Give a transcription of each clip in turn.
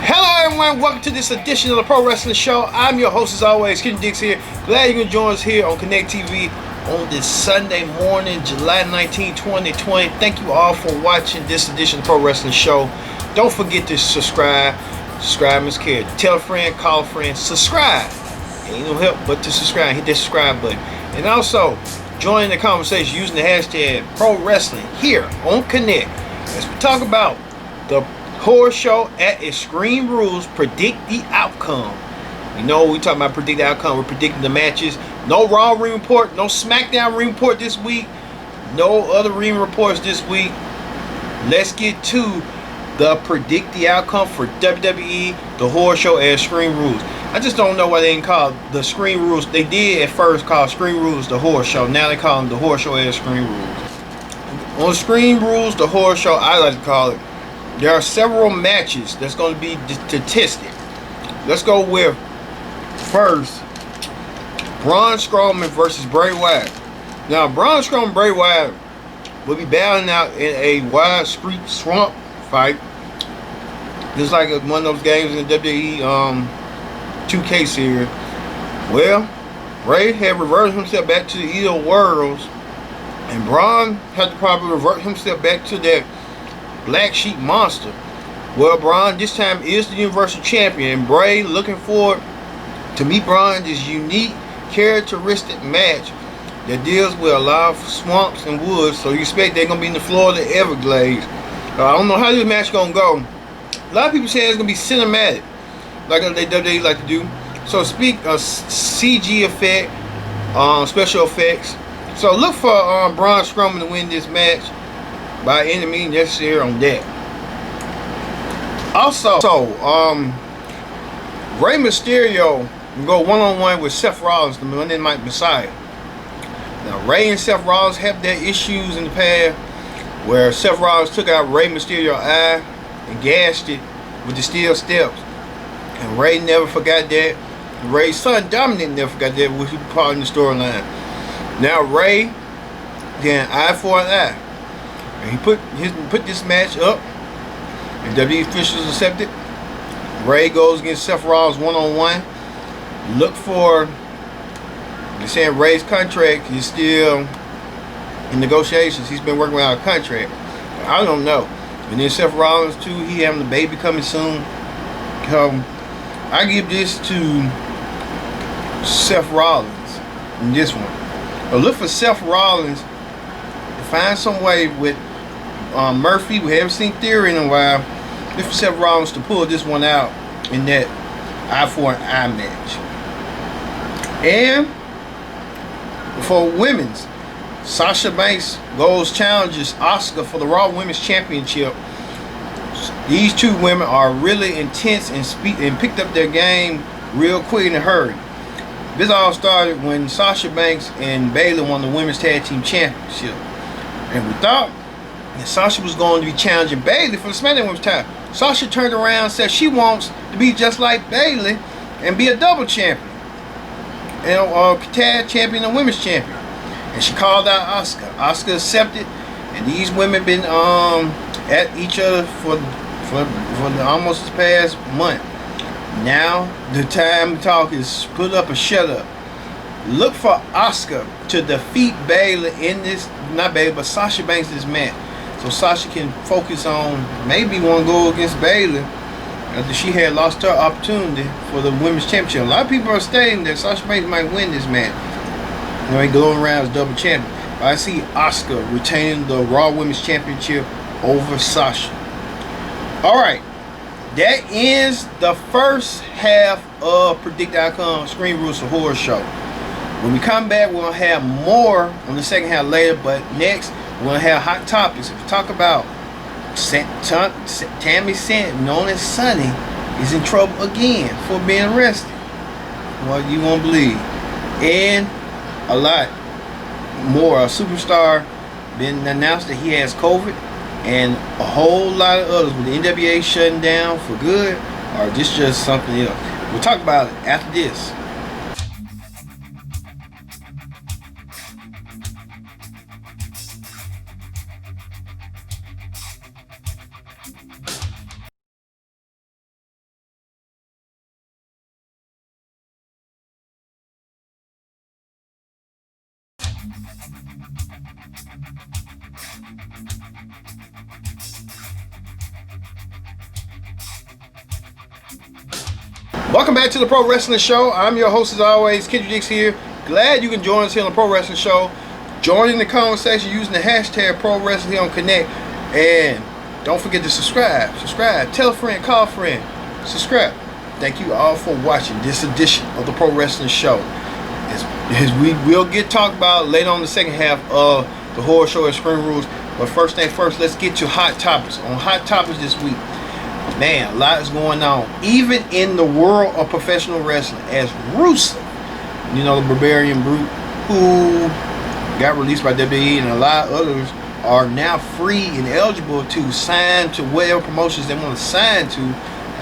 Hello everyone, welcome to this edition of the Pro Wrestling Show. I'm your host as always, Ken Dix here. Glad you can join us here on Connect TV on this Sunday morning, July 19, 2020. Thank you all for watching this edition of the Pro Wrestling Show. Don't forget to subscribe. Subscribe is care. Tell a friend, call a friend, subscribe. Ain't no help but to subscribe. Hit that subscribe button. And also, join the conversation using the hashtag Pro Wrestling here on Connect as we talk about the horror show at Extreme Rules. Predict the outcome. You know, we talking about predict the outcome. We're predicting the matches. No Raw ring report, no SmackDown ring report this week, no other ring reports this week. Let's get to the predict the outcome for WWE, the horror show at Extreme Rules. I just don't know why they didn't call the Extreme Rules. They did at first call Extreme Rules the horror show. Now they call them the horror show at Extreme Rules. On Extreme Rules, the horror show, I like to call it, there are several matches that's going to be tested. Let's go with first Braun Strowman versus Bray Wyatt. Now Braun Strowman and Bray Wyatt will be battling out in a Wild Street Swamp fight, just like one of those games in the WWE 2K series. Well, Bray had reverted himself back to the Evil Worlds, and Braun had to probably revert himself back to that Black Sheep monster. Well, Braun this time is the Universal Champion, and Bray looking forward to meet Braun in this unique, characteristic match that deals with a lot of swamps and woods. So you expect they're gonna be in the Florida Everglades. I don't know how this match gonna go. A lot of people say it's gonna be cinematic, like they like to do. So speak of CG effect, special effects. So look for Braun Strowman to win this match by any means necessary on that. Also, Rey Mysterio will go one-on-one with Seth Rollins, the Monday Night Messiah. Now, Rey and Seth Rollins have their issues in the past where Seth Rollins took out Rey Mysterio's eye and gashed it with the steel steps. And Rey never forgot that. Rey's son Dominic never forgot that, which he part in the storyline. Now Rey getting eye for an eye. And he put this match up, and WWE officials accepted. Rey goes against Seth Rollins one-on-one. Look for, they're saying Rey's contract is still in negotiations. He's been working out a contract. I don't know. And then Seth Rollins too, he having a baby coming soon. I give this to Seth Rollins in this one. But look for Seth Rollins to find some way with Murphy. We haven't seen Theory in a while. Look for Seth Rollins to pull this one out in that eye for an eye match. And for women's, Sasha Banks goes challenges Asuka for the Raw Women's Championship. These two women are really intense and picked up their game real quick in a hurry. This all started when Sasha Banks and Bayley won the Women's Tag Team Championship. And we thought that Sasha was going to be challenging Bayley for the SmackDown Women's title. Sasha turned around and said she wants to be just like Bayley and be a double champion. And tag champion and women's champion. And she called out Asuka. Asuka accepted, and these women been at each other for almost the past month. Now the time to talk is put up or shut up. Look for Asuka to defeat Bayley in this, not Bayley, but Sasha Banks in this match. So Sasha can focus on maybe want to go against Bayley after she had lost her opportunity for the women's championship. A lot of people are stating that Sasha Banks might win this match. You know, he going around as double champion. But I see Asuka retaining the Raw Women's Championship over Sasha. Alright, that ends the first half of Predict Outcome Extreme Rules for Horror Show. When we come back, we're going to have more on the second half later, but next, we're going to have hot topics. If we talk about Tammy Sand, known as Sunny, is in trouble again for being arrested. Well, you won't believe. And a lot more. A superstar been announced that he has COVID. and a whole lot of others with the NWA shutting down for good, or this just something else. We'll talk about it after this. Welcome back to the Pro Wrestling Show. I'm your host as always, Kendrick Dix here. Glad you can join us here on the Pro Wrestling Show. Join in the conversation using the hashtag Pro Wrestling on Connect. And don't forget to subscribe. Tell a friend, call a friend. Subscribe. Thank you all for watching this edition of the Pro Wrestling Show. As we will get talked about later on the second half of the Horror Show at Spring Rules. But first thing first, let's get to hot topics. On hot topics this week, man, a lot is going on. Even in the world of professional wrestling, as Rusev, the Barbarian Brute, who got released by WWE, and a lot of others are now free and eligible to sign to whatever promotions they want to sign to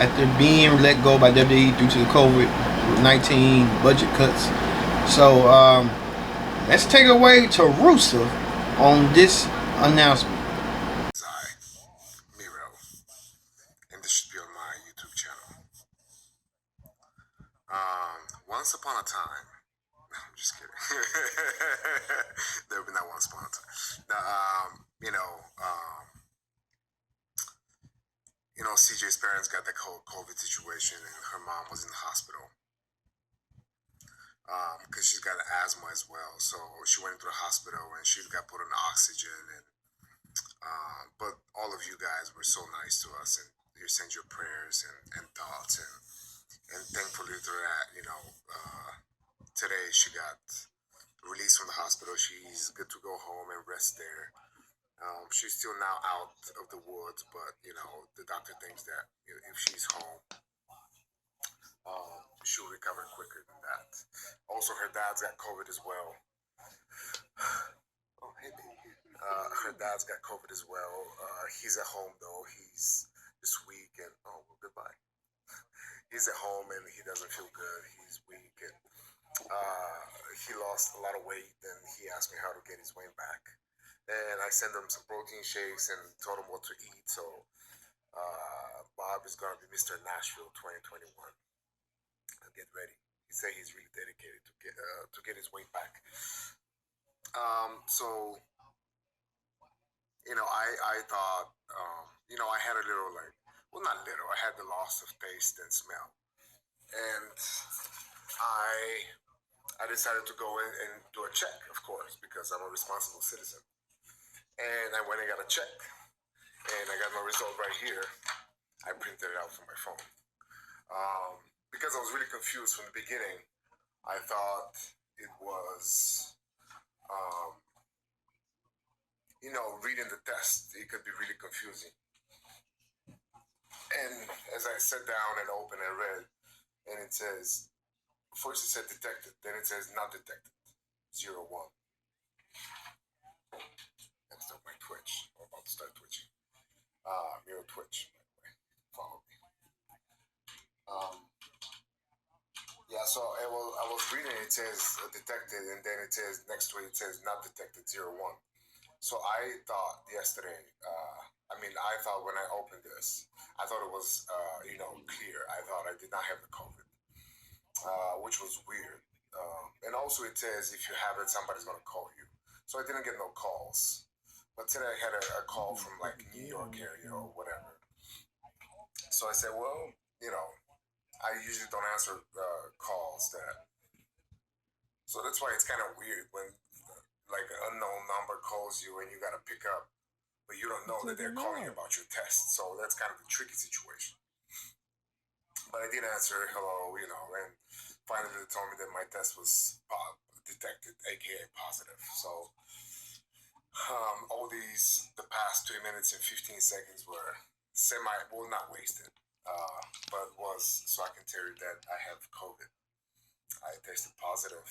after being let go by WWE due to the COVID-19 budget cuts. So let's take it away to Rusev on this announcement. Once upon a time, no, I'm just kidding. There will be not once upon a time. CJ's parents got the COVID situation, and her mom was in the hospital because she's got asthma as well. So she went to the hospital and she got put on oxygen. And but all of you guys were so nice to us, and you sent your prayers and thoughts and thankfully through that, today she got released from the hospital. She's good to go home and rest there. She's still now out of the woods, but the doctor thinks that if she's home, she'll recover quicker than that. Also, her dad's got COVID as well. Oh, hey, baby. Her dad's got COVID as well. He's at home though. He's this week, and goodbye. He's at home and he doesn't feel good. He's weak and he lost a lot of weight, and he asked me how to get his weight back. And I sent him some protein shakes and told him what to eat. So Bob is going to be Mr. Nashville 2021. Get ready. He said he's really dedicated to get his weight back. So I thought I had a little not little. I had the loss of taste and smell, and I decided to go in and do a check, of course, because I'm a responsible citizen. And I went and got a check, and I got my result right here. I printed it out from my phone. Because I was really confused from the beginning. I thought it was, reading the test, it could be really confusing. And as I sat down and opened and read, and it says, first it said detected, then it says not detected, 0, 1. And start my Twitch. I'm about to start twitching. Miro Twitch, by the way. Follow me. Yeah, so I was reading, it says detected, and then it says next to it says not detected, 0, 1. So I thought yesterday, I thought when I opened this, I thought it was, clear. I thought I did not have the COVID, which was weird. And also it says if you have it, somebody's going to call you. So I didn't get no calls. But today I had a call from New York area or whatever. So I said, well, I usually don't answer calls that. So that's why it's kind of weird when an unknown number calls you and you got to pick up, but you don't know that they're calling you about your test. So that's kind of a tricky situation. But I did answer hello, and finally they told me that my test was detected, aka positive. So all the past 3 minutes and 15 seconds were not wasted, but was so I can tell you that I have COVID. I tested positive,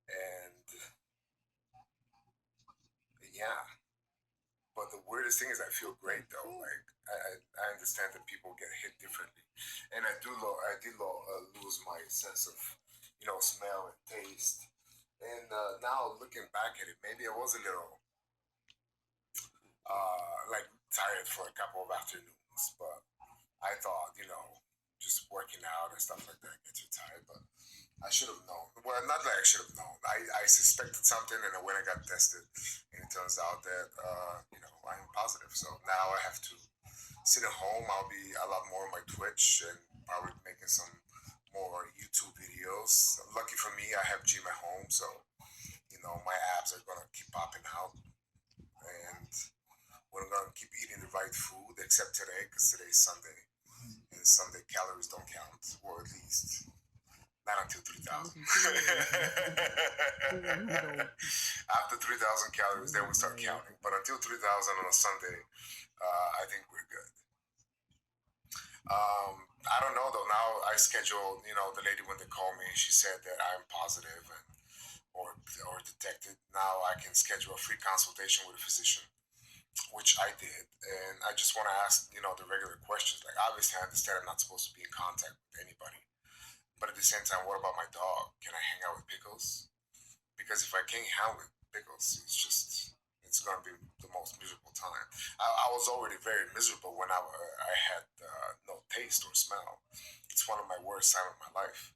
and yeah, but the weirdest thing is I feel great though. Like I understand that people get hit differently, and I did lose my sense of smell and taste. And now looking back at it, maybe I was a little like tired for a couple of afternoons, but I thought just working out and stuff like that gets you tired, but I should have known. Well, not that I should have known. I suspected something, and then when I got tested, and it turns out that I'm positive. So now I have to sit at home. I'll be a lot more on my Twitch and probably making some more YouTube videos. Lucky for me, I have gym at home, so my abs are gonna keep popping out, and we're gonna keep eating the right food, except today, because today's Sunday, and Sunday calories don't count, or at least not until 3,000. After 3,000 calories, then we start counting. But until 3,000 on a Sunday, I think we're good. I don't know though. Now I scheduled, the lady when they called me, she said that I'm positive or detected. Now I can schedule a free consultation with a physician, which I did. And I just want to ask, the regular questions. Like, obviously I understand I'm not supposed to be in contact with anybody. But at the same time, what about my dog? Can I hang out with Pickles? Because if I can't hang out with Pickles, it's going to be the most miserable time. I was already very miserable when I had no taste or smell. It's one of my worst times of my life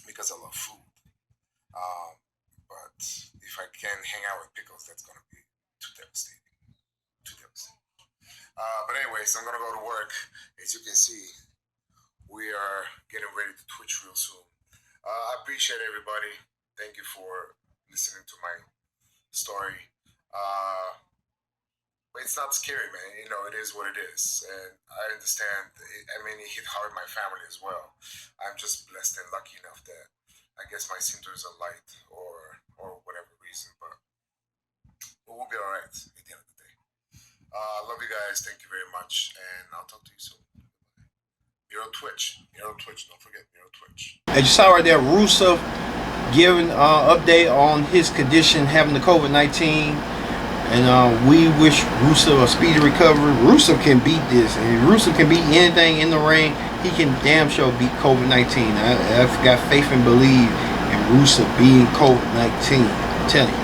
because I love food. But if I can't hang out with Pickles, that's going to be too devastating. Too devastating. But anyways, I'm going to go to work. As you can see, we are getting ready to Twitch real soon. I appreciate everybody. Thank you for listening to my story. But it's not scary, man. It is what it is. And I understand. It hit hard my family as well. I'm just blessed and lucky enough that I guess my symptoms are light or whatever reason. But we'll be all right at the end of the day. I love you guys. Thank you very much. And I'll talk to you soon. You're on Twitch. Don't forget, you're on Twitch. As you saw right there, Rusev giving update on his condition, having the COVID-19. And we wish Rusev a speedy recovery. Rusev can beat this. And Rusev can beat anything in the ring. He can damn sure beat COVID-19. I've got faith and believe in Rusev beating COVID-19. I'm telling you.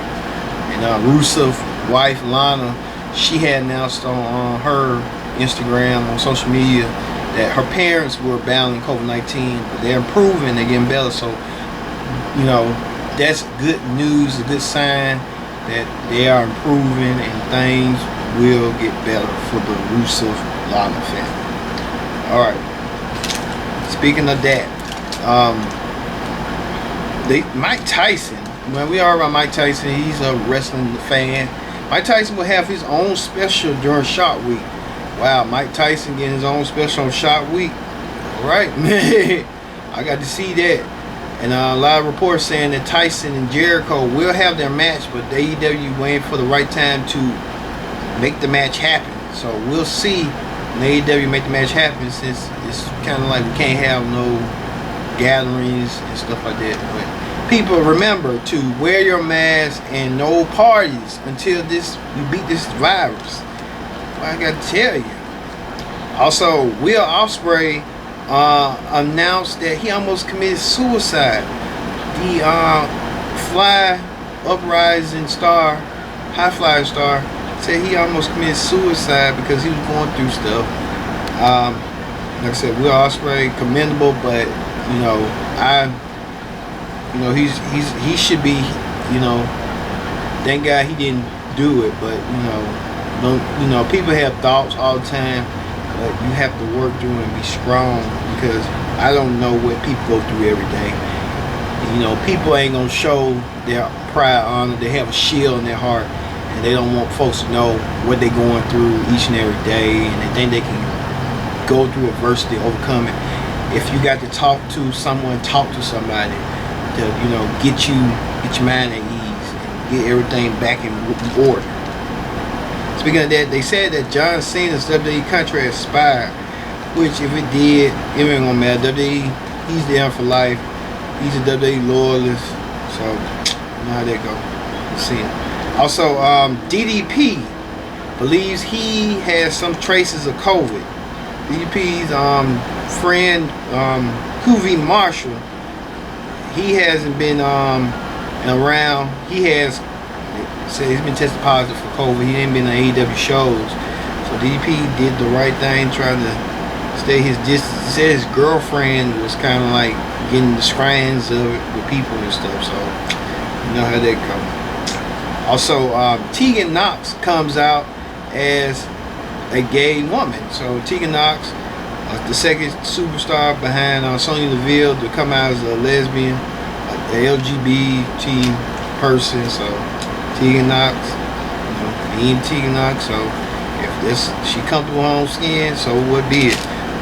And Rusev's wife, Lana, she had announced on her Instagram, on social media, that her parents were battling COVID-19, but they're improving, they're getting better. So, that's good news, a good sign that they are improving and things will get better for the Rusev Lana family. All right. Speaking of that, Mike Tyson. When we are about Mike Tyson, he's a wrestling fan. Mike Tyson will have his own special during Shark Week. Wow, Mike Tyson getting his own special on Shark Week. All right, man. I got to see that. And a lot of reports saying that Tyson and Jericho will have their match, but AEW waiting for the right time to make the match happen. So we'll see when AEW make the match happen, since it's kind of like we can't have no gatherings and stuff like that. But people, remember to wear your mask and no parties until we beat this virus. I got to tell you. Also, Will Ospreay announced that he almost committed suicide. The high flying star, said he almost committed suicide because he was going through stuff. Like I said, Will Ospreay, commendable, but he should be, thank God he didn't do it, but people have thoughts all the time, but you have to work through and be strong, because I don't know what people go through every day. People ain't gonna show their pride, honor. They have a shield in their heart, and they don't want folks to know what they're going through each and every day, and they think they can go through adversity, overcome it. If you got to talk to someone, talk to somebody to get your mind at ease and get everything back in order. Speaking of that, they said that John Cena's WWE contract expired, which if it did, it ain't gonna matter. WWE, he's there for life. He's a WWE loyalist, so you know how that go. Cena. Also, DDP believes he has some traces of COVID. DDP's friend, Hoovie Marshall, he hasn't been around. He has said he's been tested positive for COVID. He ain't been on AEW shows. So DDP did the right thing, trying to stay his distance. He said his girlfriend was kind of like getting the strands of it with people and stuff. So you know how that goes. Also, Tegan Knox comes out as a gay woman. So Tegan Knox, the second superstar behind Sonya Deville, to come out as a lesbian, a LGBT person. So Tegan Knox, being Tegan Knox. So if she comfortable with her own skin, so what be it.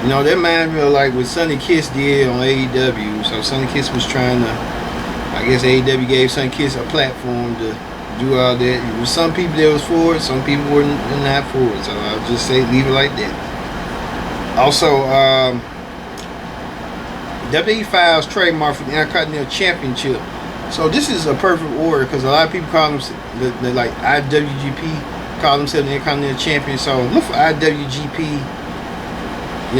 That reminds me of like what Sonny Kiss did on AEW. So Sonny Kiss was trying to, I guess AEW gave Sonny Kiss a platform to do all that. There was some people that was for it, some people were not for it. So I'll just say leave it like that. Also, WWE files trademark for the Intercontinental Championship. So this is a perfect order because a lot of people call them like IWGP, call themselves the Intercontinental Champion. So look for IWGP,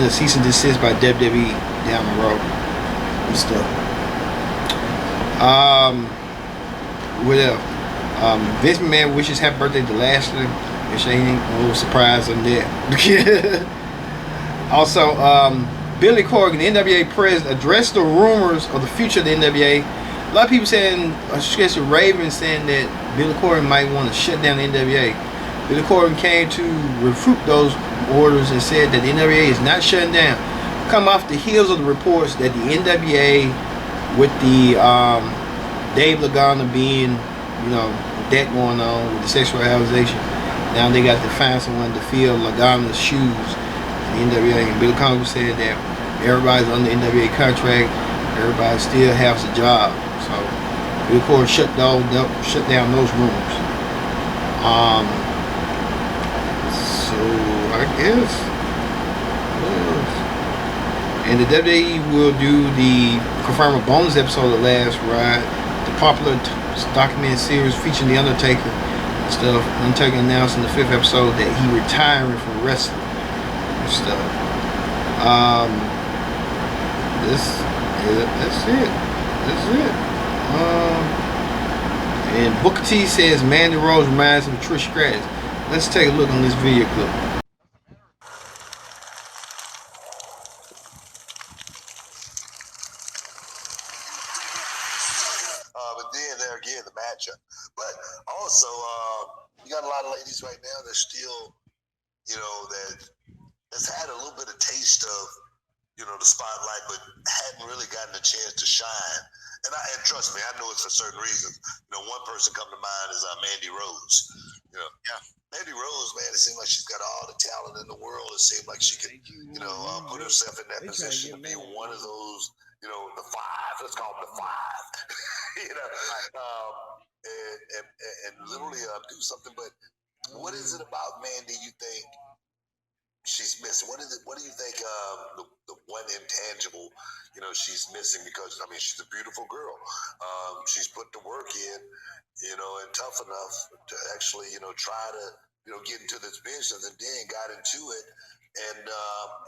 cease and desist by WWE down the road and stuff. What else? Vince McMahon wishes happy birthday to Lashley. Which ain't no surprise on that. Also, Billy Corgan, the NWA president, addressed the rumors of the future of the NWA. A lot of people saying, especially Raven, saying that Billy Corgan might want to shut down the NWA. Billy Corgan came to refute those orders and said that the NWA is not shutting down. Come off the heels of the reports that the NWA, with the Dave Lagana being, that going on with the sexual allegation, now they got to find someone to fill Lagana's shoes. The NWA, and Billy Corgan said that everybody's under NWA contract, everybody still has a job. So Billy Corgan shut down those rumors. So I guess, and the WWE will confirm a bonus episode of Last Ride, the popular documented series featuring The Undertaker and stuff. Undertaker announced in the 5th episode that he retiring from wrestling and stuff. That's it. And Booker T says Mandy Rose reminds him of Trish Stratus. Let's take a look on this video clip. But then there again, the matchup. But also, you got a lot of ladies right now that still, that's had a little bit of taste of, the spotlight, but hadn't really gotten a chance to shine. And trust me, I know it's for certain reasons. One person come to mind is Mandy Rose. Mandy Rose, man, it seemed like she's got all the talent in the world. It seemed like she could, put herself in that position to be one of those, the five. Let's call them the five. And literally do something. But what is it about Mandy you think she's missing? What do you think the one intangible, she's missing? Because she's a beautiful girl. She's put the work in, and tough enough to actually, try to, get into this business, and then got into it and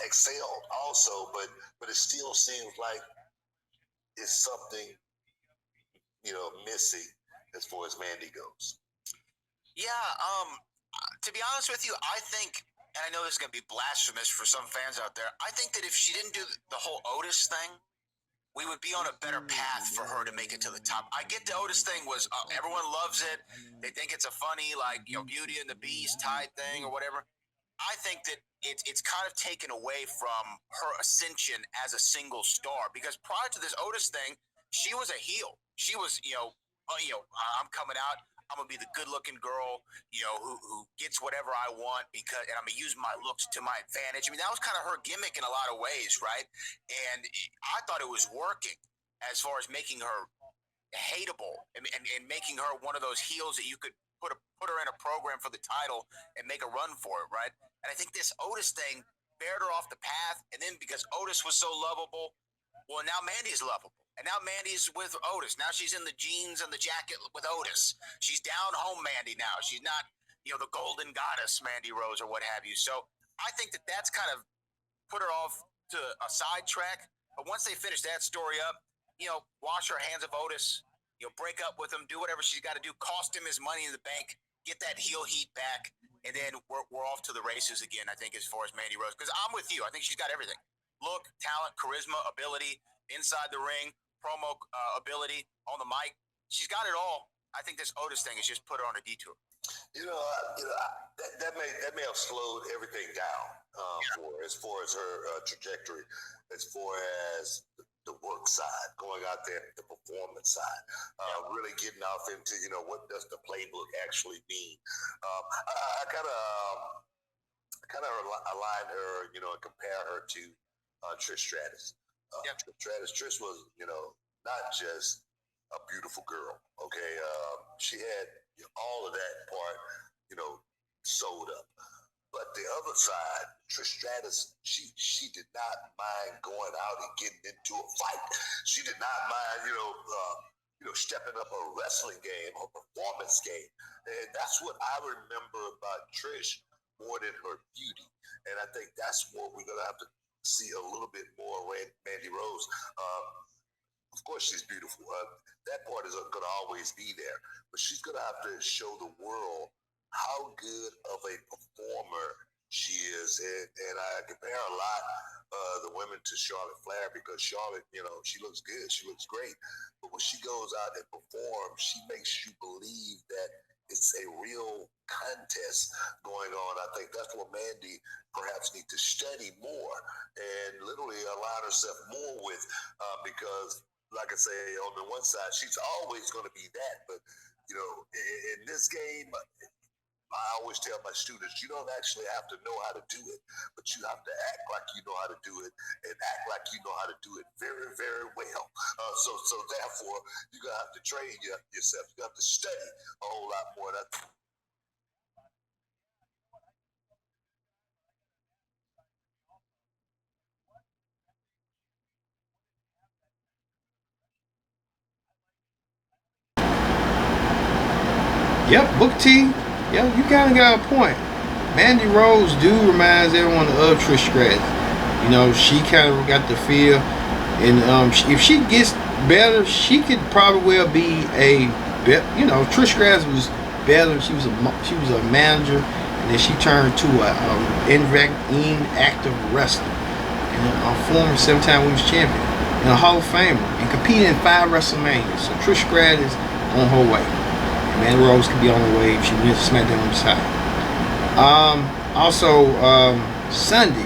excelled also. But it still seems like it's something, missing as far as Mandy goes. Yeah. To be honest with you, I think, and I know this is going to be blasphemous for some fans out there, I think that if she didn't do the whole Otis thing, we would be on a better path for her to make it to the top. I get the Otis thing was, everyone loves it. They think it's a funny, Beauty and the Beast type thing or whatever. I think that it's kind of taken away from her ascension as a single star, because prior to this Otis thing, she was a heel. She was, I'm coming out. I'm gonna be the good-looking girl, who gets whatever I want and I'm gonna use my looks to my advantage. That was kind of her gimmick in a lot of ways, right? And I thought it was working as far as making her hateable and making her one of those heels that you could put her in a program for the title and make a run for it, right? And I think this Otis thing bared her off the path, and then because Otis was so lovable, well, now Mandy's lovable. And now Mandy's with Otis. Now she's in the jeans and the jacket with Otis. She's down home Mandy now. She's not, the golden goddess Mandy Rose or what have you. So I think that that's kind of put her off to a sidetrack. But once they finish that story up, wash her hands of Otis, break up with him, do whatever she's got to do, cost him his money in the bank, get that heel heat back, and then we're off to the races again, I think, as far as Mandy Rose. Because I'm with you. I think she's got everything. Look, talent, charisma, ability, inside the ring, promo ability, on the mic. She's got it all. I think this Otis thing has just put her on a detour. That may have slowed everything down for her, as far as her trajectory, as far as the work side, going out there, the performance side, really getting off into what does the playbook actually mean. I kind of align her, and compare her to Trish Stratus. Trish was not just a beautiful girl. Okay, she had all of that part, sewed up. But the other side, Trish Stratus, she did not mind going out and getting into a fight. She did not mind, stepping up her wrestling game, her performance game. And that's what I remember about Trish more than her beauty. And I think that's what we're going to have to see a little bit more of Mandy Rose. Of course, she's beautiful. That part is going to always be there. But she's going to have to show the world how good of a performer she is. And I compare a lot the women to Charlotte Flair, because Charlotte, she looks good. She looks great. But when she goes out and performs, she makes you believe that it's a real contest going on. I think that's what Mandy perhaps needs to study more and literally align herself more with, because like I say, on the one side, she's always going to be that. But, in this game, I always tell my students, you don't actually have to know how to do it, but you have to act like you know how to do it and act like you know how to do it very, very well. So therefore, you're going to have to train yourself. You have to study a whole lot more. Yep, Book T. Yeah, you kind of got a point. Mandy Rose reminds everyone of Trish Stratus. She kind of got the feel, and if she gets better, she could probably well be Trish Stratus was better. She was a manager, and then she turned to a inactive wrestler, and a former 7-time women's champion, and a Hall of Famer, and competed in 5 WrestleManias. So Trish Stratus on her way. Mandy Rose could be on the way if she wins SmackDown on the side. Also, Sunday,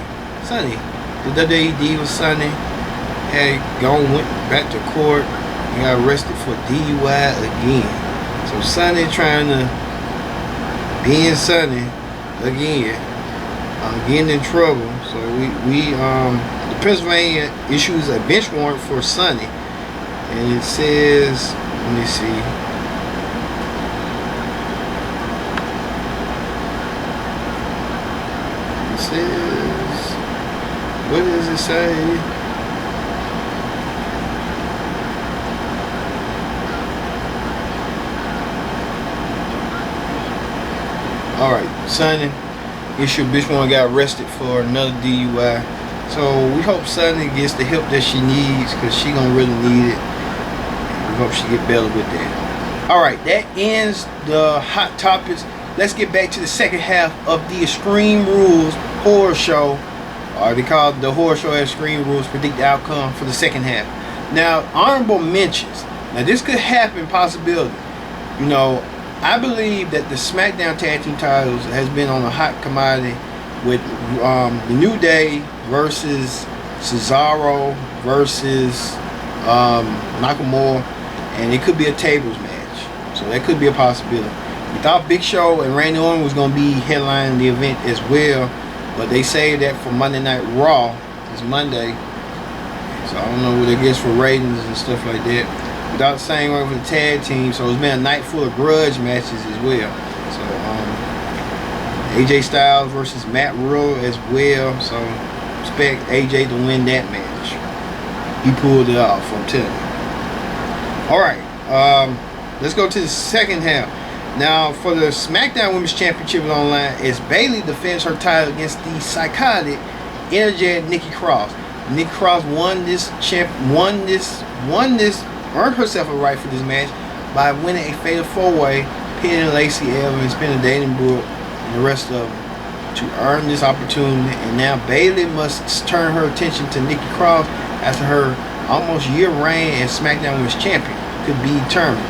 the WWE Diva Sunday went back to court and got arrested for DUI again. So Sunday trying to be in Sunday again, getting in trouble. So the Pennsylvania issues a bench warrant for Sunday, and it says, let me see. What does it say? Alright, Sonny, issue bitch one got arrested for another DUI. So we hope Sonny gets the help that she needs, because she gonna really need it. We hope she get better with that. Alright, that ends the hot topics. Let's get back to the second half of the Extreme Rules horror show. They call the horror show Extreme Rules. Predict the outcome for the second half. Now, honorable mentions. Now, this could happen, possibility. I believe that the SmackDown Tag Team titles has been on a hot commodity with the New Day versus Cesaro versus Nakamura, and it could be a tables match. So that could be a possibility. We thought Big Show and Randy Orton was going to be headlining the event as well, but they saved that for Monday Night Raw. It's Monday, so I don't know what it gets for ratings and stuff like that. Without the same way for the tag team, so it's been a night full of grudge matches as well. So AJ Styles versus Matt Riddle as well. So expect AJ to win that match. He pulled it off, I'm telling you. Alright, let's go to the second half. Now, for the SmackDown Women's Championship on the line, as Bayley defends her title against the psychotic, energetic Nikki Cross. Nikki Cross earned herself a right for this match by winning a fatal 4-way, pinning Lacey Evans, pinning Dayton Brooke, and the rest of them to earn this opportunity. And now Bayley must turn her attention to Nikki Cross after her almost year reign as SmackDown Women's Champion could be determined.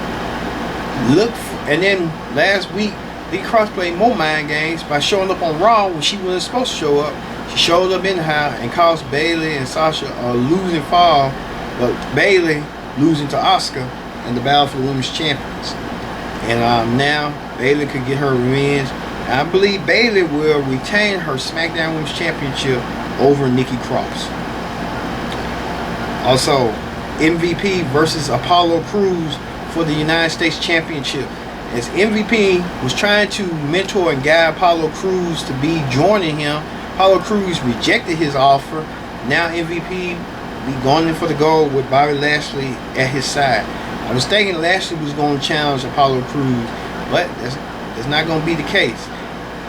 And then last week, Nikki Cross played more mind games by showing up on Raw when she wasn't supposed to show up. She showed up in the house and caused Bayley and Sasha a losing fall, but Bayley losing to Asuka in the battle for the Women's Champions. And now Bayley could get her revenge. And I believe Bayley will retain her SmackDown Women's Championship over Nikki Cross. Also, MVP versus Apollo Crews for the United States Championship. As MVP was trying to mentor and guide Apollo Crews to be joining him, Apollo Crews rejected his offer. Now MVP be going in for the gold with Bobby Lashley at his side. I was thinking Lashley was going to challenge Apollo Crews, but that's not going to be the case.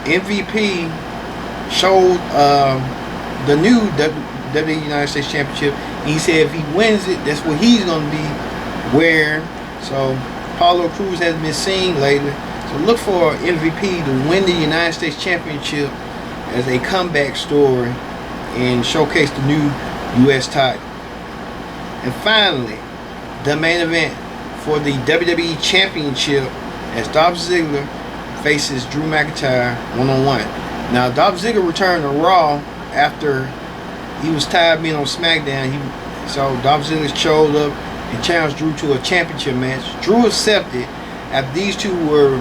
MVP showed the new WWE United States Championship. He said if he wins it, that's what he's going to be wearing. So Apollo Crews has been seen lately. So look for MVP to win the United States Championship as a comeback story and showcase the new U.S. title. And finally, the main event for the WWE Championship as Dolph Ziggler faces Drew McIntyre one-on-one. Now, Dolph Ziggler returned to Raw after he was tired of being on SmackDown. So Dolph Ziggler showed up and challenged Drew to a championship match. Drew accepted after these two were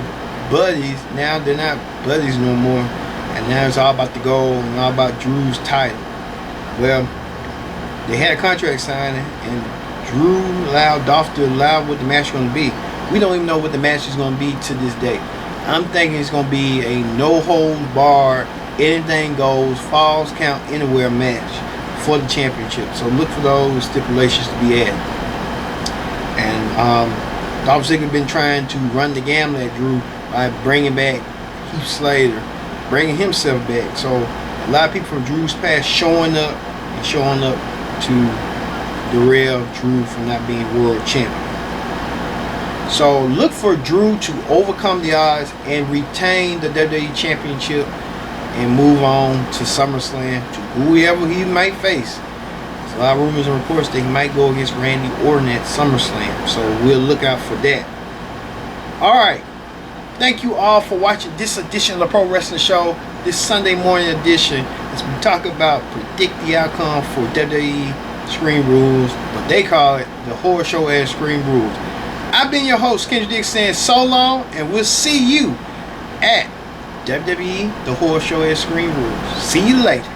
buddies. Now they're not buddies no more. And now it's all about the gold and all about Drew's title. Well, they had a contract signing, and Drew allowed Dolph to allow what the match is going to be. We don't even know what the match is going to be to this day. I'm thinking it's going to be a no-holds-barred, anything goes, falls count anywhere match for the championship. So look for those stipulations to be added. And Dolph Ziggler been trying to run the gamut at Drew by bringing back Heath Slater, bringing himself back. So a lot of people from Drew's past showing up to derail Drew from not being world champion. So look for Drew to overcome the odds and retain the WWE Championship and move on to SummerSlam to whoever he might face. There's a lot of rumors and reports that he might go against Randy Orton at SummerSlam. So we'll look out for that. Alright. Thank you all for watching this edition of the Pro Wrestling Show. This Sunday morning edition as we talk about predict the outcome for WWE Screen Rules, but they call it the Horror Show as Screen Rules. I've been your host, Kendrick Dick, saying so long, and we'll see you at WWE The Horror Show as Screen Rules. See you later.